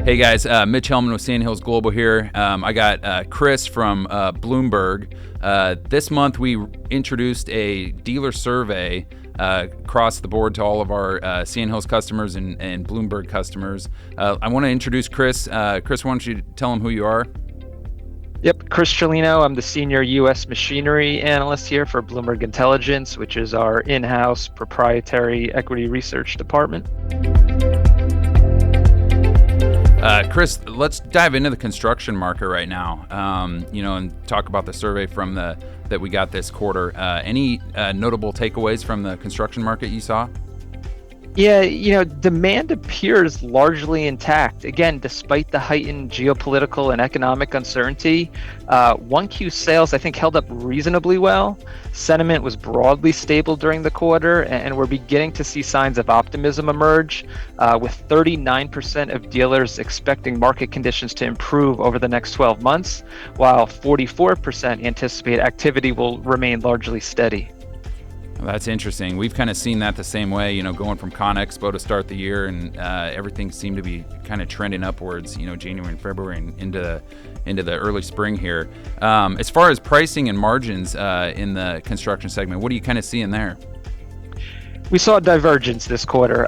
Hey guys, Mitch Hellman with Sandhills Global here. I got Chris from Bloomberg. This month we introduced a dealer survey across the board to all of our Sandhills customers and Bloomberg customers. I want to introduce Chris. Chris, why don't you tell them who you are? Yep, Chris Trellino. I'm the senior U.S. machinery analyst here for Bloomberg Intelligence, which is our in-house proprietary equity research department. Chris, let's dive into the construction market right now, and talk about the survey that we got this quarter. Any notable takeaways from the construction market you saw? Yeah, demand appears largely intact. Again, despite the heightened geopolitical and economic uncertainty, 1Q sales, I think, held up reasonably well. Sentiment was broadly stable during the quarter, and we're beginning to see signs of optimism emerge, with 39% of dealers expecting market conditions to improve over the next 12 months, while 44% anticipate activity will remain largely steady. Well, that's interesting. We've kind of seen that the same way, going from ConExpo to start the year, and everything seemed to be kind of trending upwards, January and February and into the early spring here. As far as pricing and margins in the construction segment, what are you kind of seeing there? We saw a divergence this quarter.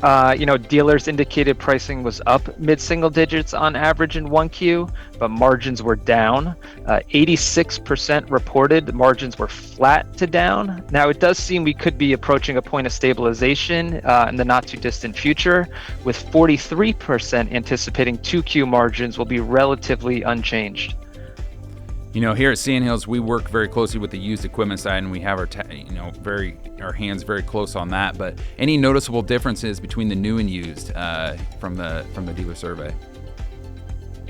Dealers indicated pricing was up mid-single digits on average in 1Q, but margins were down. 86% reported margins were flat to down. Now, it does seem we could be approaching a point of stabilization in the not-too-distant future, with 43% anticipating 2Q margins will be relatively unchanged. Here at Sandhills, we work very closely with the used equipment side, and we have our hands very close on that. But any noticeable differences between the new and used from the dealer survey?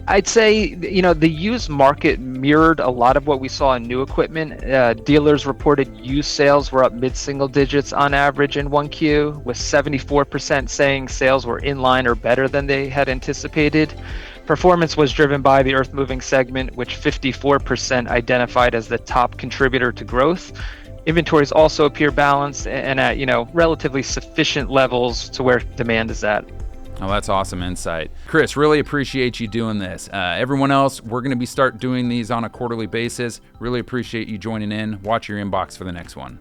I'd say, the used market mirrored a lot of what we saw in new equipment. Dealers reported used sales were up mid-single digits on average in 1Q, with 74% saying sales were in line or better than they had anticipated. Performance was driven by the earth-moving segment, which 54% identified as the top contributor to growth. Inventories also appear balanced and at, relatively sufficient levels to where demand is at. Oh, that's awesome insight. Chris, really appreciate you doing this. Everyone else, we're going to start doing these on a quarterly basis. Really appreciate you joining in. Watch your inbox for the next one.